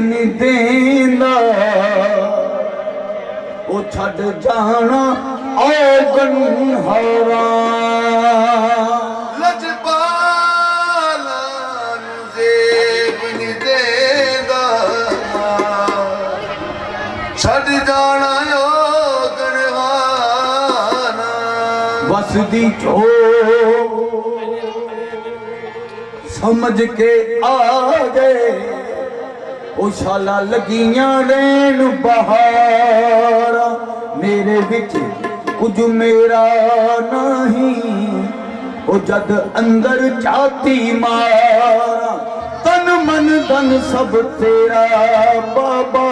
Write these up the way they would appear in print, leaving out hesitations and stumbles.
नहीं देंदा ओ छड़ जाना औगन हारा छड़ जाना वसदी जो समझ के आ गए ओ शाला लगियां रैन बहारा मेरे विच कुछ मेरा नहीं ओ जद अंदर चाहती मारा तन मन धन सब तेरा बाबा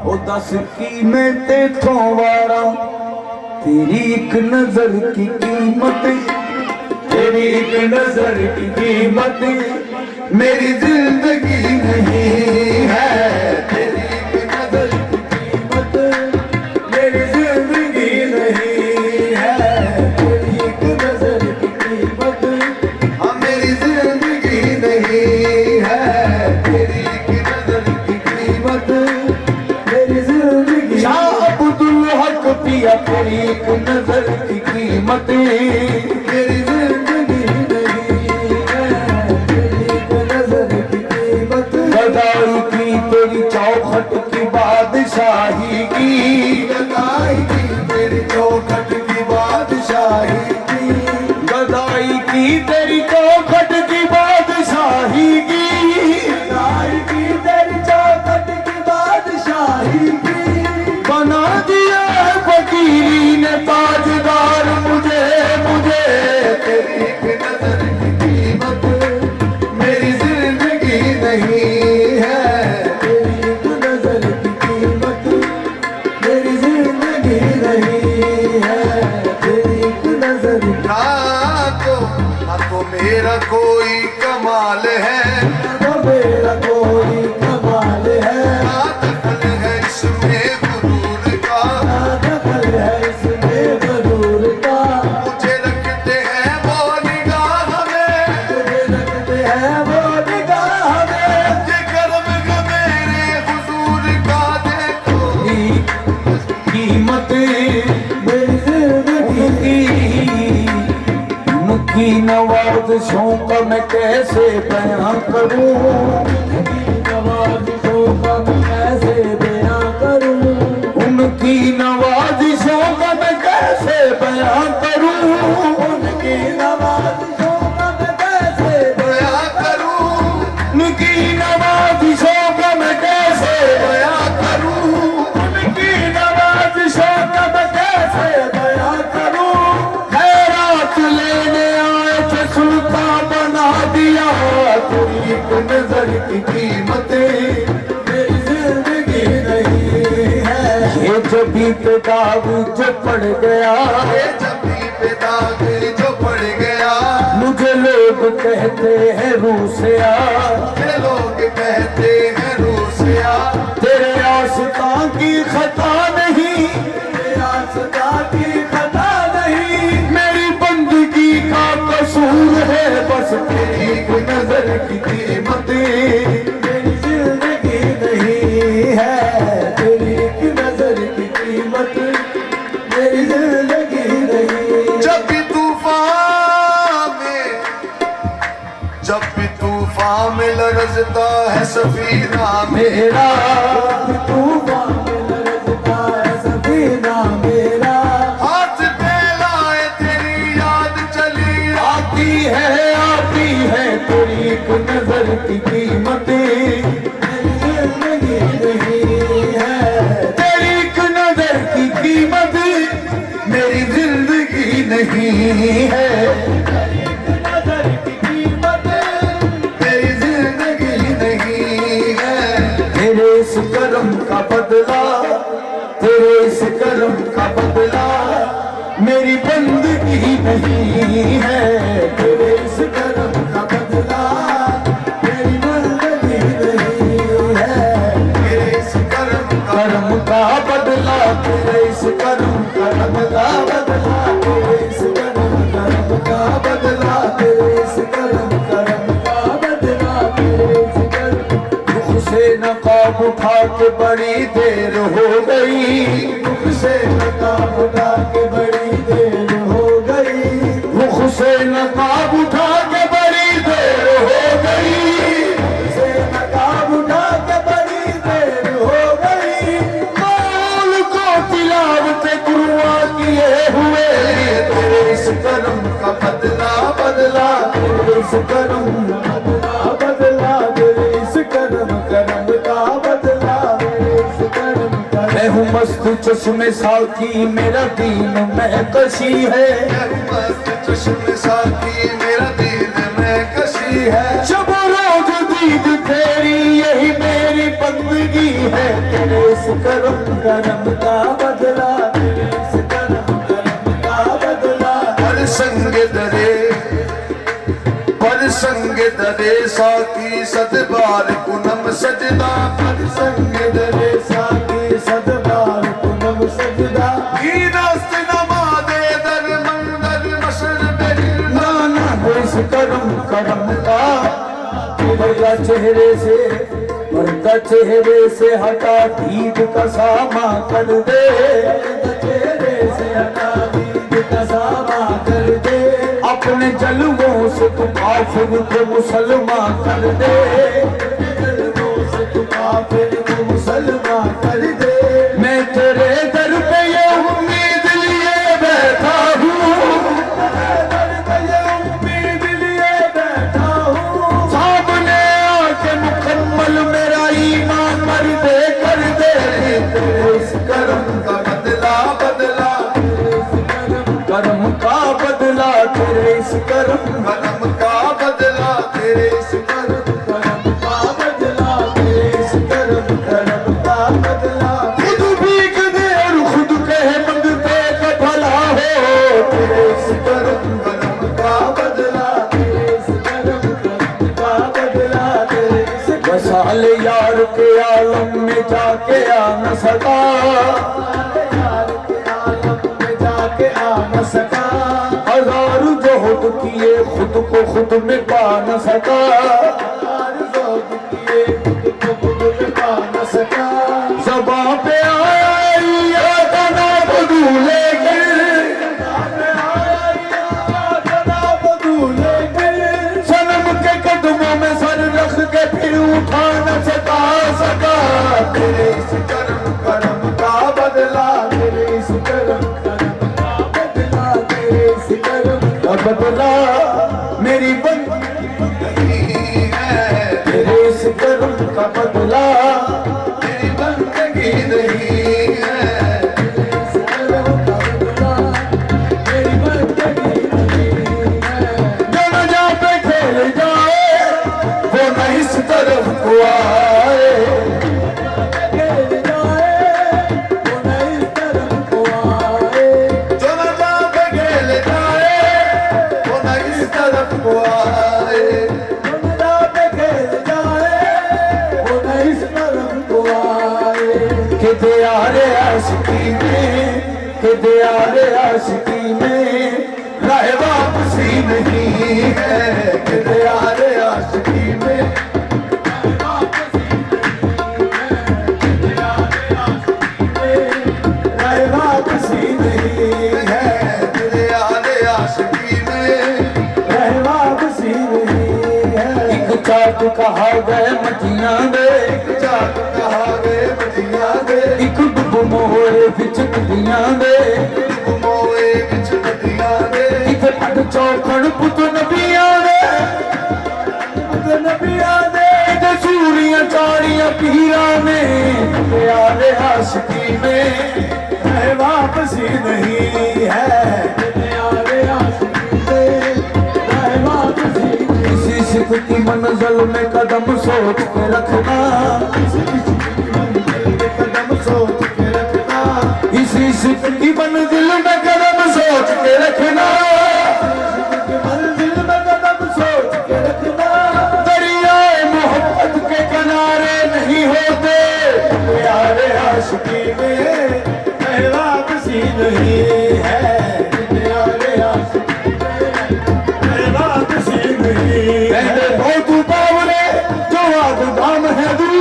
ओ दस की मैं तेथों वारा तेरी एक नजर की कीमत तेरी एक नजर की कीमत मेरी जिंदगी नहीं है तेरी एक नजर की कीमत मेरी जिंदगी नहीं है तेरी एक नजर की कीमत हाँ मेरी जिंदगी नहीं है तेरी एक नजर की कीमत मेरी जिंदगी शाह अब्दुल हक पिया तेरी एक नजर की कीमत मेरी जिंदगी नहीं है तेरी एक नजर की कीमत गदाई की तेरी चौखट की बादशाही की गदाई की तेरी चौखट की बादशाही की गदाई की तेरी चौखट की बादशाही की गदाई की तेरी चौखट की बादशाही की बना दिया फकीरी ने ताजदार मुझे मुझे तेरी एक नजर की कीमत मेरी जिंदगी नहीं है तेरी एक नजर की कीमत मेरी जिंदगी नहीं है तेरी एक नजर ना तो मेरा कोई कमाल है तो मेरा कोई कमाल है ना दखल है इसमें गुरूर का दखल है इसमें जरूर का मुझे रखते हैं वो निगाह में मुझे रखते हैं वो निगाह में ये कर्म का मेरे हुजूर का देखो कीमत मेरी जिंदगी की उनकी नवाज़िशों का मैं कैसे बयां करूं उनकी नवाज़िशों का मैं कैसे बयां करूं उनकी नवाज़िशों का मैं कैसे बयां करूं उनकी नवाज़िशों का मैं कैसे बया करूं उनकी नवाज़िशों का मैं कैसे बयां करूं उनकी नवाज़िशों का मैं कैसे बयां करूं खैरात लेने आए थे सुल्तान बना दिया तेरी एक नजर की कीमत मेरी जिंदगी नहीं है ये जब भी दाग जो पड़ गया ये जब भी पे दाग जो पड़ गया मुझे लोग कहते हैं रूसिया ये लोग कहते हैं रूसिया तेरे आस्था की खता नहीं तेरे आस्था की खता नहीं मेरी बंदगी का कसूर है बस तेरी एक नजर की कीमत मेरी जिंदगी नहीं है तेरी एक नजर की कीमत मेरी जिंदगी नहीं जब भी तूफान में लरजता है सफीना मेरा तूफान में लरजता है सफीना मेरा हाथ फैलाए तेरी याद चली आती है तेरी एक नजर की कीमत मेरी जिंदगी नहीं है तेरी एक नजर की कीमत मेरी जिंदगी नहीं है तेरी एक नजर की कीमत मेरी जिंदगी नहीं है तेरे इस कर्म का बदला तेरे इस कर्म का बदला मेरी बंदगी नहीं है तेरे इस कर्म का बदला मेरी बंदगी नहीं है मेरे इस कर्म कर्म का बदला तेरे इस कर्म का बदला बदला तेरे इस कर्म का बदला तेरे इस कर्म का बदला तेरे इस कर्म से उठा के बड़ी देर हो गई, मुख से नकाब उठा के बड़ी देर हो गई, मुख से नकाब उठा के बड़ी देर हो गई, मुख से नकाब उठा के बड़ी देर हो गई। मौल को तिलावत कुरान किए हुए, तेरे इस कर्म का बदला बदला, तेरे इस कर्म का बदला बदला, तेरे इस कर्म का बदला, तेरे इस कर्म का। मैं हूँ मस्त चश्मे साकी, मेरा दीन में कशी है, मस्त चश्मे साकी, मेरा दीन में कशी है। जब रोज दीद तेरी यही मेरी बंदगी है, तेरे इस कर्म का बदला, तेरे इस कर्म का बदला। पर संग दरे, पर संग दरे साकी सदबार कुनम सजदा, पर संग दरे साकी सदबार कुनम सजदा। दस्त नमादे दर मंदर मशर बेर नाना हो इस कर्म का, पर्दा चेहरे से, पर्दा चेहरे से हटा दीद का सामा कर दे, चेहरे से हटा दीद का सामा कर दे। अपने जलवों से तू काफिर को मुसलमान कर दे, जलवों से तू काफिर को मुसलमान कर दे। मैं तेरे दर पे ये उम्मीद लिए बैठा हूँ, उम्मीद लिए बैठा हूँ, सामने आके मुकम्मल मेरा ईमान कर दे इस कर्म का बदला बदला, कर्म का बदला, तेरे इस कर्म का बदला, तेरे इस कर्म का बदला, तेरे इस कर्म का बदला। खुद भीख दे और खुद कहे मंगते का भला हो, तेरे इस कर्म का बदला, तेरे इस कर्म का बदला, तेरे इस वसाल यार के आलम में जाके आ न सका, यार के आलम में जाके आ न सका। हजार जोहद किए खुद को खुद में पा न सका, यार जोग किए खुद को खुद में पा न सका। ज़बां पे आया तना बदूले सनम के कदमों में सर रख के फिर उठा न सका। तेरे इस कर्म का बदला, तेरे इस कर्म का बदला, तेरे इस कर्म का बदला मेरी बंदगी है, तेरे इस कर्म का बदला मेरी बंदगी नहीं है। तेरे इस कर्म का बदला मेरी बंदगी नहीं है। जो न जा पे खेल जाए वो न इस तरफ को आए, खेल जाए वो न इस तरफ को आए, जो न जा पे खेल जाए वो न इस तरफ को आए। दुनिया पे खेल जाए वो न इस तरफ को आए। कि दियारे आशिकी में, कि दियारे आशिकी में राह वापसी नहीं है, कि दियारे आशिकी में राह वापसी नहीं है, दियारे आशिकी में राह वापसी नहीं है। एक चाक कहा गए मटियां दे, चाक कहा गए मटिया दे, एक डुब मोए विच नदियां दे, मोए विच नदिया दे, एक पट चौखड़ पुत नबियां दे, नबिया दे, एक सूरियां चाड़ियां पीरां ने, दियारे आशिकी में राह वापसी नहीं है। दुनिया आशिकी में राह वापसी नहीं। किसी सिख की मंजिल में कदम सोच के रखना, कदम सोच के रखना, इसी सिख की मंजिल में कदम सोच के रखना। मंजिल में कदम सोच के रखना। दरियाए मोहब्बत के किनारे नहीं होते, प्यारे आशिकी में राह वापसी नहीं है। प्यारे आशिकी में राह वापसी नहीं है। कहते बहुत बावरे जो आग दाम है दू,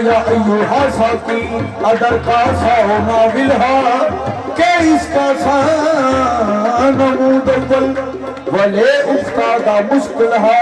या अय्युहा साकी अदर का साओ नाविलहा के इसका सान मुदव्वल वले उस्तादा मुश्किलहा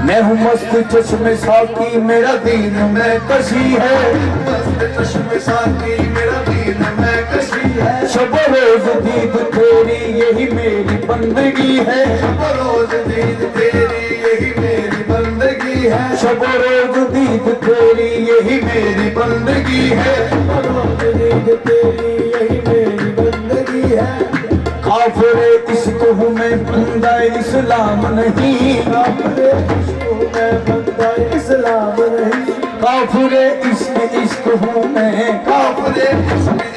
मैं हूँ मस्त चश्मे साकी मेरा दीन में कशी है मस्त चश्मे साकी मेरा दीन में कशी है शब रोज दीद तेरी यही मेरी बंदगी है शब रोज दीद तेरी यही मेरी बंदगी है शब रोज दीद तेरी यही मेरी बंदगी है रोज दीद तेरी यही मेरी बंदगी है काफिर इश्क हूँ मैं बंदा इस्लाम नहीं काफिर इश्क हूँ मैं बंदा इस्लाम नहीं काफिर इश्क हूँ मैं काफिर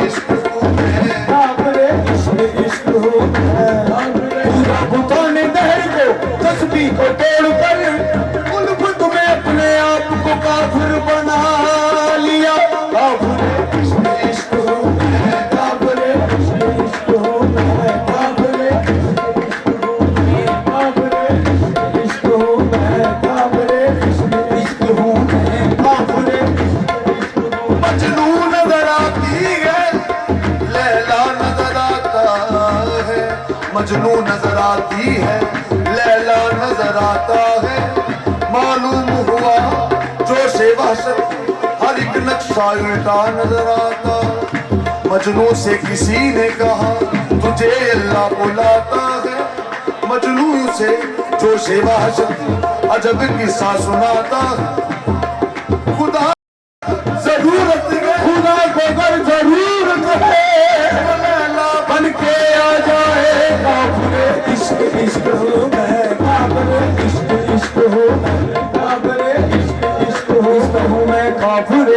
इश्क हूँ मैं काफिर इश्क हूँ मैं पूरा बुताने दहर को तस्बीह को तोड़ कर उल्फत में अपने आप को काफिर बना लिया काफिर इश्क हूँ मैं काफिर इश्क हूँ मैं काफिर इश्क हूँ मैं काफिर इश्क हूँ मैं काफिर मजनू नजर आती है लैला नजर आता है मजनू नजर आती है लैला नजर आता है मालूम हुआ जो से वहशत हर एक नक्शा उल्टा नजर आता मजनू से किसी ने कहा तुझे अल्लाह बुलाता है मजनू से जो से वहशत अजब किस्सा सुनाता है खुदा जरूरत है खुदा को अगर जरूरत है बन के आ जाए काफिर इश्क हूँ मैं काफिर इश्क हूँ मैं काफिर इश्क हूँ मैं काफिर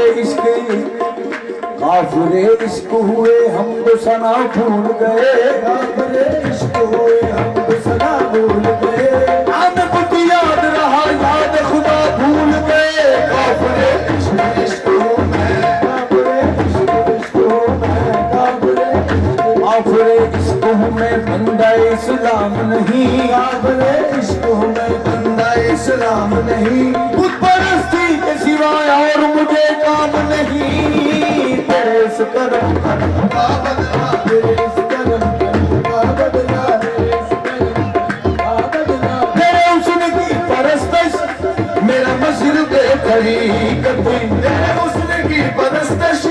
इश्क हुए हम तो सना भूल गए काफिर इश्क हुए हम तो सना भूल गए हमें कुछ याद रहा याद खुदा भूल गए काफिर इश्क हूँ मैं काफिर इश्क हूँ मैं काफिर काफिर इश्क हूँ मैं बंदा इस्लाम नहीं काफिर इश्क हूँ मैं बंदा इस्लाम नहीं खुद परस्ती के सिवाय और मुझे काम नहीं तेरे इस करम का बदला तेरे इस करम का बदला तेरे इस करम का बदला तेरे हुस्न की परस्तश मेरा मशरक़ तरीक़त तेरे हुस्न की परस्तश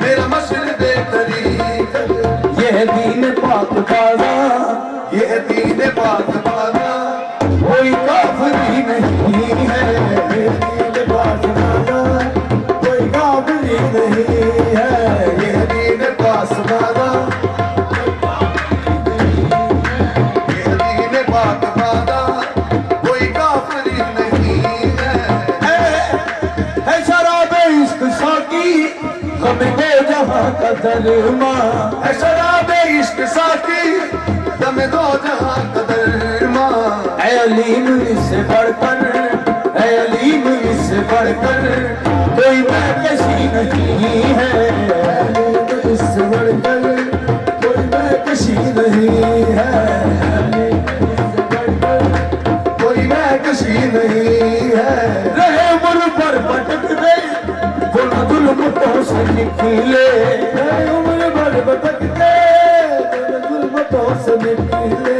मेरा मशरक़ तरीक़त यह दीन पाक बाज़ा यह दीन पाक बाज़ा कोई काफिरी नहीं है यह दीन पाक बाज़ा कोई काफिरी नहीं है यह दीन पास बाज़ा यह दीन पाक बाज़ा कोई काफिरी नहीं है शराब इश्क साकी गम दो जहां का दरमा है शराब इश्क साकी दम दो जहां कदर मां है अलीम इससे बढ़कर है अलीम इससे बढ़कर कोई महकशी नहीं है इससे बढ़कर कोई महकशी नहीं है कोई महकशी नहीं है रहे मुल पर भटक गए वो न जुल्म तो से निकले उम्र भर भटकते जुल्मतों से निकले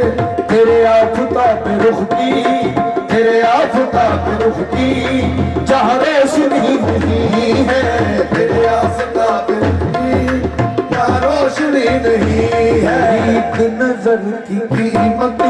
तेरे आफताब रुख की तेरे आफताब रुख की जहाँ रोशनी नहीं है तेरे आफताब की क्या रोशनी नहीं है एक नजर की कीमत